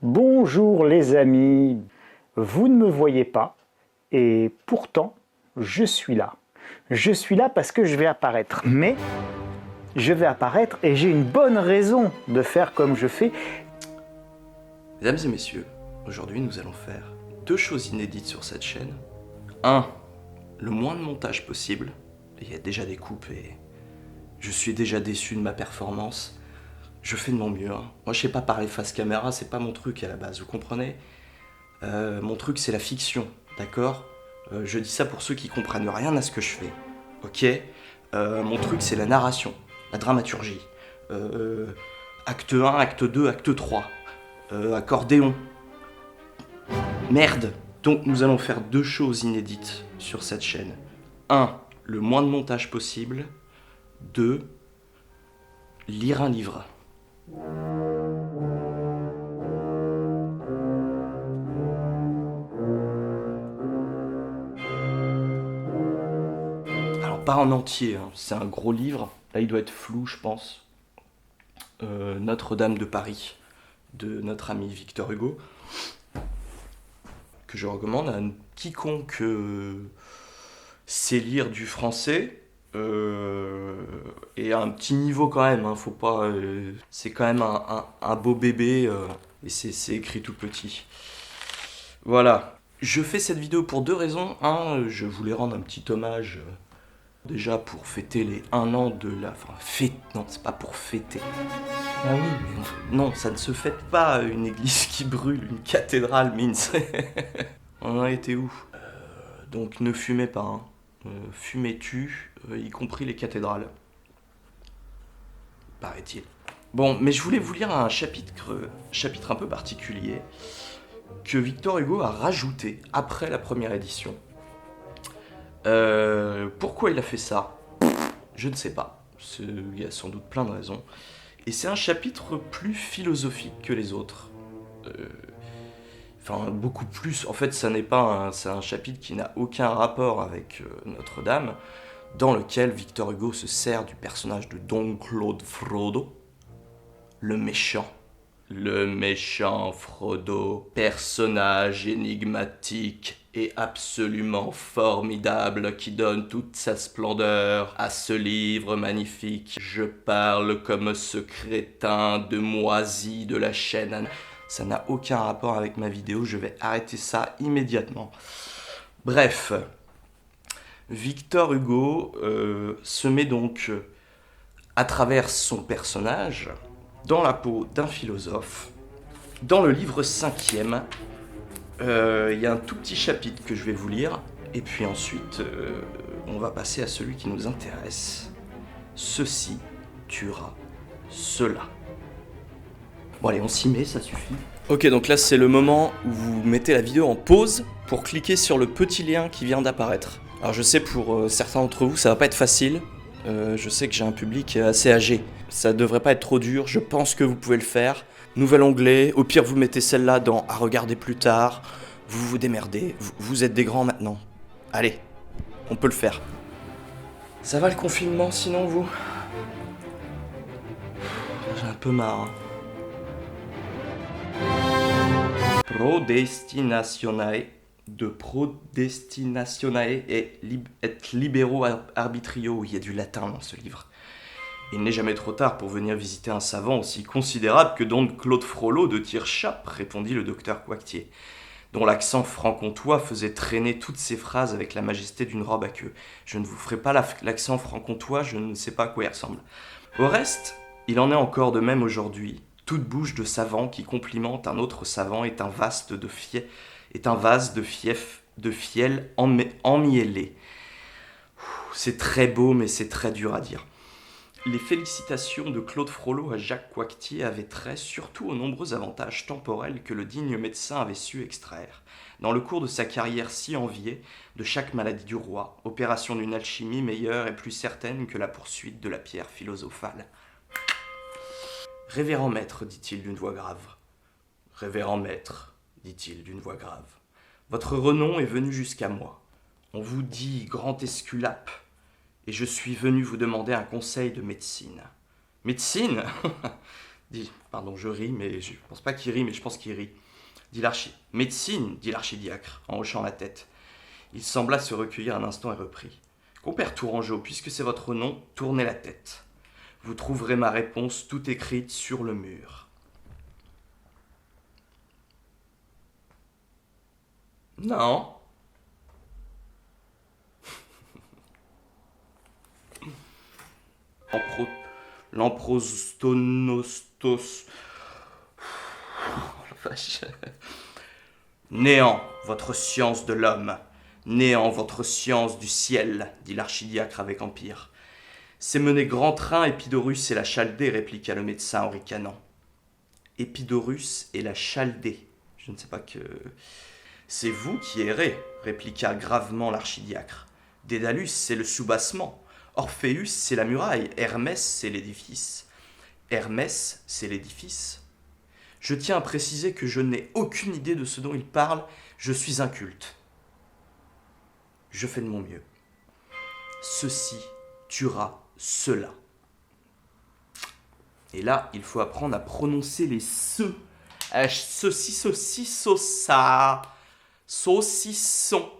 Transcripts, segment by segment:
Bonjour les amis, vous ne me voyez pas et pourtant je suis là. Je suis là parce que je vais apparaître, mais je vais apparaître et j'ai une bonne raison de faire comme je fais. Mesdames et messieurs, aujourd'hui nous allons faire deux choses inédites sur cette chaîne. 1. Le moins de montage possible. Il y a déjà des coupes et je suis déjà déçu de ma performance. Je fais de mon mieux. Moi je sais pas parler face caméra, c'est pas mon truc à la base, vous comprenez? Mon truc c'est la fiction, d'accord? Je dis ça pour ceux qui comprennent rien à ce que je fais, ok? Mon truc c'est la narration, la dramaturgie. Acte 1, acte 2, acte 3. Accordéon. Merde. Donc nous allons faire deux choses inédites sur cette chaîne. 1. Le moins de montage possible. 2. Lire un livre. Alors pas en entier, hein. C'est un gros livre. Là il doit être flou je pense. Notre-Dame de Paris de notre ami Victor Hugo, que je recommande à quiconque sait lire du français et à un petit niveau quand même, hein, faut pas, c'est quand même un beau bébé et c'est écrit tout petit. Voilà, je fais cette vidéo pour deux raisons. Un, je voulais rendre un petit hommage déjà pour fêter les 1 an de la... Enfin, non, c'est pas pour fêter. Ah oui, mais non, ça ne se fête pas, une église qui brûle, une cathédrale, Mince. On en a été où? Donc ne fumez pas, hein. Fumez-tu, y compris les cathédrales. Paraît-il. Bon, mais je voulais vous lire un chapitre un peu particulier que Victor Hugo a rajouté après la première édition. Pourquoi il a fait ça? Je ne sais pas. Il y a sans doute plein de raisons. Et c'est un chapitre plus philosophique que les autres. Enfin, beaucoup plus. En fait, c'est un chapitre qui n'a aucun rapport avec Notre-Dame, dans lequel Victor Hugo se sert du personnage de Don Claude Frodo, le méchant. Le méchant Frodo, personnage énigmatique et absolument formidable qui donne toute sa splendeur à ce livre magnifique. Je parle comme ce crétin de moisi de la chaîne. Ça n'a aucun rapport avec ma vidéo, je vais arrêter ça immédiatement. Bref, Victor Hugo se met donc, à travers son personnage, dans la peau d'un philosophe. Dans le livre 5e, il y a un tout petit chapitre que je vais vous lire, et puis ensuite, on va passer à celui qui nous intéresse. Ceci tuera cela. Bon allez, on s'y met, ça suffit. Ok, donc là c'est le moment où vous mettez la vidéo en pause pour cliquer sur le petit lien qui vient d'apparaître. Alors je sais pour certains d'entre vous ça va pas être facile, je sais que j'ai un public assez âgé. Ça devrait pas être trop dur, je pense que vous pouvez le faire. Nouvel onglet, au pire vous mettez celle-là dans à regarder plus tard, vous vous démerdez, vous êtes des grands maintenant. Allez, on peut le faire. Ça va le confinement sinon vous? J'ai un peu marre. Hein. Prodestinationae, de prodestinationae et libero arbitrio. Il y a du latin dans ce livre. Il n'est jamais trop tard pour venir visiter un savant aussi considérable que Don Claude Frollo de Tirchap, répondit le docteur Coictier, dont l'accent franc-comtois faisait traîner toutes ses phrases avec la majesté d'une robe à queue. Je ne vous ferai pas l'accent franc-comtois, je ne sais pas à quoi il ressemble. Au reste, il en est encore de même aujourd'hui. Toute bouche de savant qui complimente un autre savant est un vase de fiel emmiellé. C'est très beau, mais c'est très dur à dire. Les félicitations de Claude Frollo à Jacques Coictier avaient trait surtout aux nombreux avantages temporels que le digne médecin avait su extraire, dans le cours de sa carrière si enviée, de chaque maladie du roi, opération d'une alchimie meilleure et plus certaine que la poursuite de la pierre philosophale. Révérend maître, dit-il d'une voix grave. Révérend maître, dit-il d'une voix grave. Votre renom est venu jusqu'à moi. On vous dit grand Esculape, et je suis venu vous demander un conseil de médecine. Médecine? Pardon, je ris, mais je pense pas qu'il rit, mais je pense qu'il rit. Médecine, dit l'archidiacre, en hochant la tête. Il sembla se recueillir un instant et reprit. Compère Tourangeau, puisque c'est votre nom, tournez la tête. Vous trouverez ma réponse tout écrite sur le mur. Non. Lamprostonostos. Oh la vache. Néant, votre science de l'homme. Néant, votre science du ciel, dit l'archidiacre avec empire. C'est mener grand train, Épidorus et la Chaldée, répliqua le médecin en ricanant. Épidorus et la Chaldée. Je ne sais pas que... C'est vous qui errez, répliqua gravement l'archidiacre. Dédalus, c'est le soubassement. Orpheus, c'est la muraille. Hermès, c'est l'édifice. Hermès, c'est l'édifice. Je tiens à préciser que je n'ai aucune idée de ce dont il parle. Je suis inculte. Je fais de mon mieux. Ceci tuera cela. Et là, il faut apprendre à prononcer les ce. Saucisson.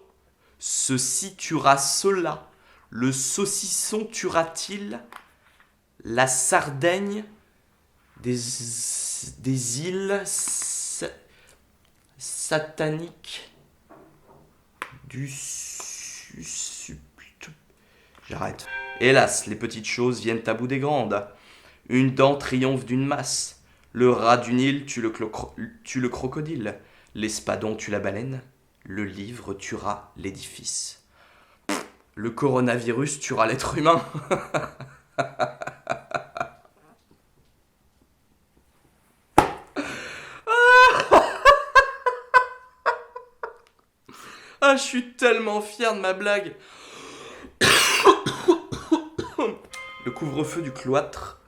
Ceci tuera cela. Le saucisson tuera-t-il la Sardaigne des îles sataniques du J'arrête. Hélas, les petites choses viennent à bout des grandes. Une dent triomphe d'une masse. Le rat du Nil tue le crocodile. L'espadon tue la baleine. Le livre tuera l'édifice. Le coronavirus tuera l'être humain. Ah, je suis tellement fier de ma blague. Le couvre-feu du cloître.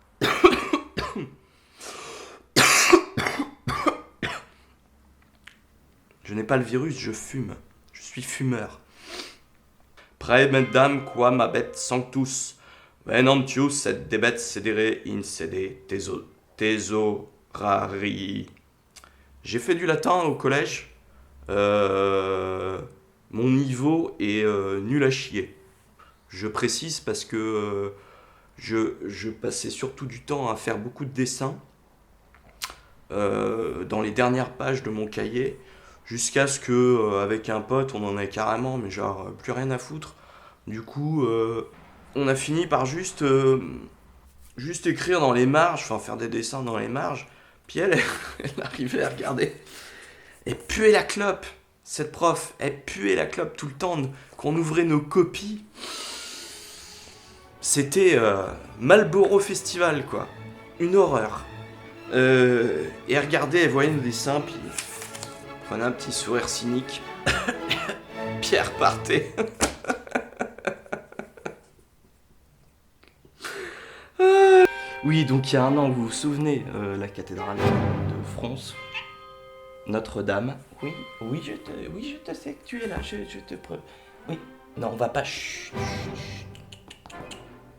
Je n'ai pas le virus, je fume. Je suis fumeur. Près, mesdames, quoi, ma bête sanctus. Venantius et debet sedere in sede tesorari. J'ai fait du latin au collège. Mon niveau est nul à chier. Je précise parce que je passais surtout du temps à faire beaucoup de dessins dans les dernières pages de mon cahier, jusqu'à ce que avec un pote on en ait carrément, mais genre plus rien à foutre. Du coup, on a fini par juste écrire dans les marges, enfin faire des dessins dans les marges. Puis elle arrivait à regarder. Elle puait la clope, cette prof. Elle puait la clope tout le temps qu'on ouvrait nos copies. C'était Marlboro Festival, quoi. Une horreur. Et elle regardait, elle voyait nos dessins, puis elle prenait un petit sourire cynique. Puis elle repartait. Oui, donc il y a un an, vous vous souvenez, la cathédrale de France, Notre-Dame. Oui, je te sais que tu es là, je te preuve. Oui, non, on va pas. Chut.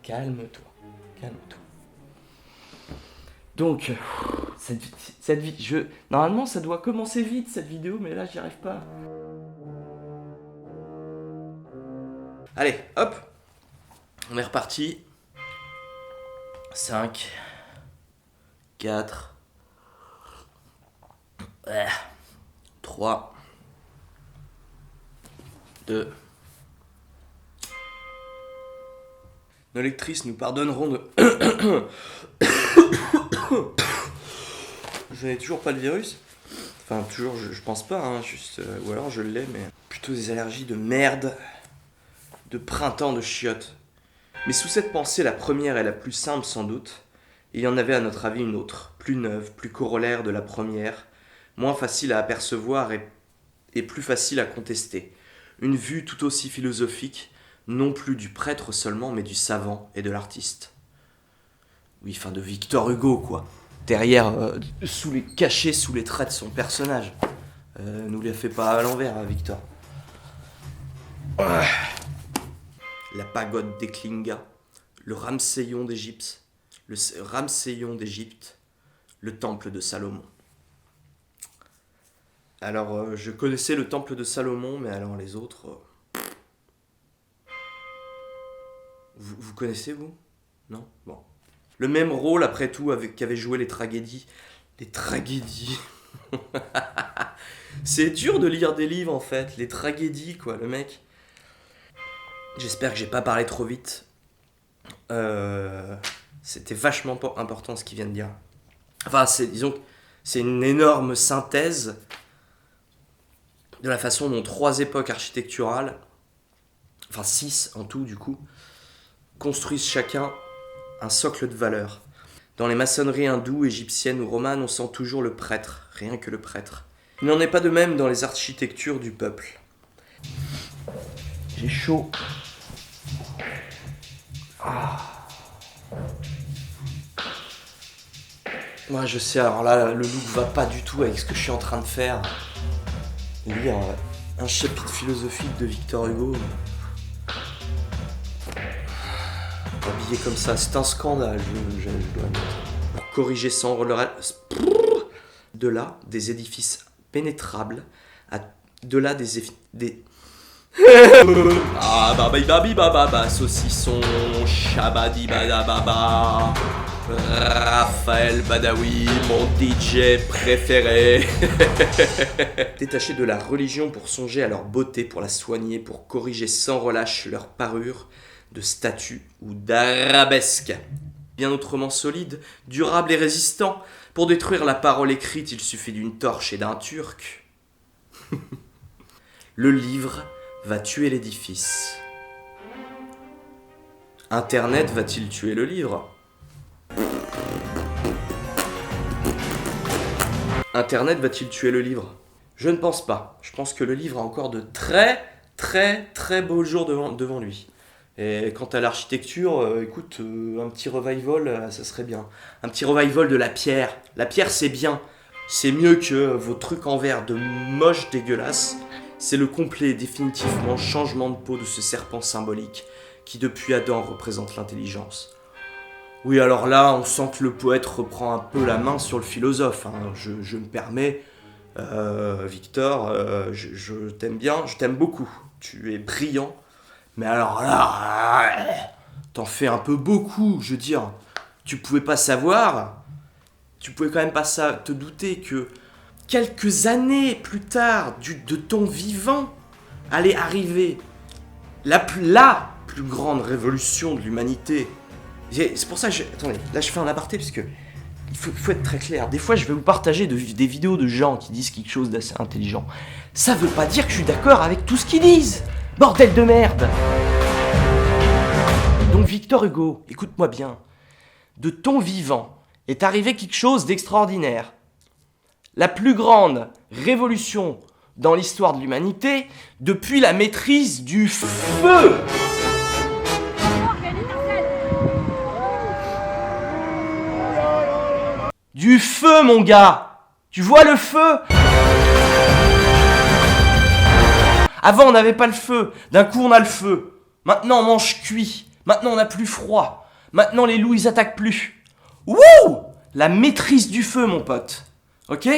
Calme-toi. Donc, cette vidéo, normalement, ça doit commencer vite cette vidéo, mais là, j'y arrive pas. Allez, hop, on est reparti. 5, 4, 3, 2. Nos lectrices nous pardonneront de... Je n'ai toujours pas le virus. Enfin, toujours, je pense pas, hein, juste... ou alors je l'ai, mais... Plutôt des allergies de merde, de printemps de chiottes. Mais sous cette pensée, la première est la plus simple sans doute. Il y en avait à notre avis une autre, plus neuve, plus corollaire de la première, moins facile à apercevoir et plus facile à contester. Une vue tout aussi philosophique, non plus du prêtre seulement, mais du savant et de l'artiste. Oui, enfin de Victor Hugo, quoi. Derrière, caché sous les traits de son personnage. Nous les fait pas à l'envers, hein, Victor. La pagode d'Eklinga, le Ramseyon d'Égypte, le temple de Salomon. Alors, je connaissais le temple de Salomon, mais alors les autres... Vous connaissez, vous? Non? Bon. Le même rôle, après tout, qu'avaient joué les tragédies. Les tragédies. C'est dur de lire des livres, en fait. Les tragédies, quoi, le mec. J'espère que j'ai pas parlé trop vite. C'était vachement important ce qu'il vient de dire. Enfin, disons que c'est une énorme synthèse de la façon dont 3 époques architecturales, enfin 6 en tout du coup, construisent chacun un socle de valeurs. Dans les maçonneries hindoues, égyptiennes ou romanes, on sent toujours le prêtre, rien que le prêtre. Il n'en est pas de même dans les architectures du peuple. J'ai chaud. Moi je sais, alors là, le look va pas du tout avec ce que je suis en train de faire. Lire un chapitre philosophique de Victor Hugo. Habillé comme ça, c'est un scandale, je dois admettre. Pour corriger sans de là, des édifices pénétrables, de là des ah ba saucisson, shabadi baba. Raphaël Badawi, mon DJ préféré. Détachés de la religion pour songer à leur beauté, pour la soigner, pour corriger sans relâche leur parure de statues ou d'arabesques. Bien autrement solide, durable et résistant. Pour détruire la parole écrite, il suffit d'une torche et d'un turc. Le livre va tuer l'édifice. Internet va-t-il tuer le livre ? Internet va-t-il tuer le livre ? Je ne pense pas. Je pense que le livre a encore de très beaux jours devant lui. Et quant à l'architecture, écoute, un petit revival, ça serait bien. Un petit revival de la pierre. La pierre, c'est bien. C'est mieux que vos trucs en verre de moche dégueulasse. C'est le complet, définitivement, changement de peau de ce serpent symbolique qui, depuis Adam, représente l'intelligence. Oui, alors là, on sent que le poète reprend un peu la main sur le philosophe. Hein. Je me permets, Victor, je t'aime bien, je t'aime beaucoup. Tu es brillant. Mais alors là, t'en fais un peu beaucoup. Je veux dire, tu pouvais pas savoir, tu pouvais quand même pas te douter que quelques années plus tard, de ton vivant, allait arriver la plus grande révolution de l'humanité. C'est pour ça que attendez, là je fais un aparté parce que il faut être très clair. Des fois je vais vous partager des vidéos de gens qui disent quelque chose d'assez intelligent. Ça veut pas dire que je suis d'accord avec tout ce qu'ils disent. Bordel de merde. Donc Victor Hugo, écoute-moi bien. De ton vivant est arrivé quelque chose d'extraordinaire. La plus grande révolution dans l'histoire de l'humanité depuis la maîtrise du feu. Du feu, mon gars! Tu vois le feu? Avant, on n'avait pas le feu. D'un coup, on a le feu. Maintenant, on mange cuit. Maintenant, on n'a plus froid. Maintenant, les loups, ils attaquent plus. Wouh! La maîtrise du feu, mon pote. Ok?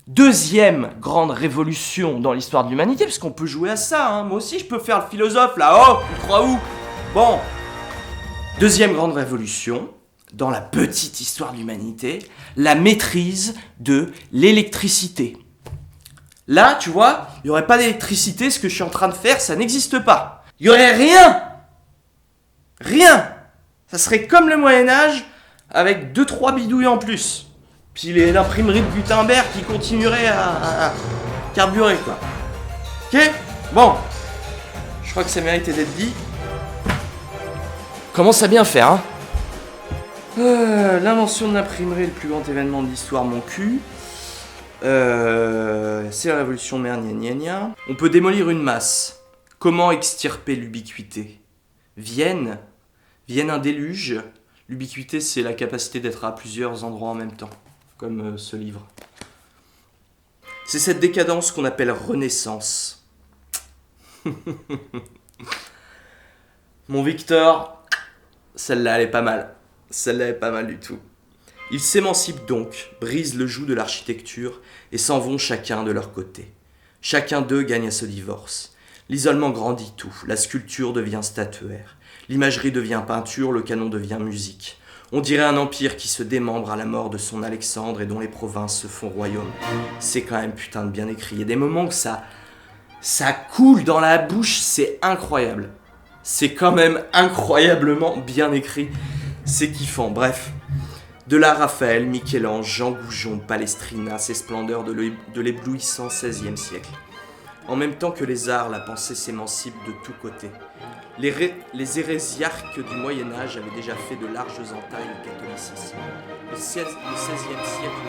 Deuxième grande révolution dans l'histoire de l'humanité, parce qu'on peut jouer à ça, hein. Moi aussi, je peux faire le philosophe, là. Oh, tu crois où? Bon. Deuxième grande révolution, dans la petite histoire de l'humanité, la maîtrise de l'électricité. Là, tu vois, il n'y aurait pas d'électricité, ce que je suis en train de faire, ça n'existe pas. Il n'y aurait rien. Rien. Ça serait comme le Moyen-Âge, avec 2-3 bidouilles en plus. Puis l'imprimerie de Gutenberg qui continuerait à carburer, quoi. Ok? Bon. Je crois que ça méritait d'être dit. Commence à bien faire, hein. L'invention de l'imprimerie est le plus grand événement de l'histoire, mon cul. C'est la révolution mère, gna gna gna. On peut démolir une masse. Comment extirper l'ubiquité? Vienne un déluge. L'ubiquité, c'est la capacité d'être à plusieurs endroits en même temps, comme ce livre. C'est cette décadence qu'on appelle renaissance. Mon Victor, celle-là, elle est pas mal. Celle-là est pas mal du tout. Ils s'émancipent donc, brisent le joug de l'architecture et s'en vont chacun de leur côté. Chacun d'eux gagne à ce divorce. L'isolement grandit tout, la sculpture devient statuaire, l'imagerie devient peinture, le canon devient musique. On dirait un empire qui se démembre à la mort de son Alexandre et dont les provinces se font royaume. C'est quand même putain de bien écrit. Il y a des moments où ça coule dans la bouche, c'est incroyable. C'est quand même incroyablement bien écrit. C'est kiffant, bref. De là, Raphaël, Michel-Ange, Jean Goujon, Palestrina, ces splendeurs de l'éblouissant XVIe siècle. En même temps que les arts, la pensée s'émancipe de tous côtés. Les hérésiarques du Moyen-Âge avaient déjà fait de larges entailles au catholicisme. Le XVIe siècle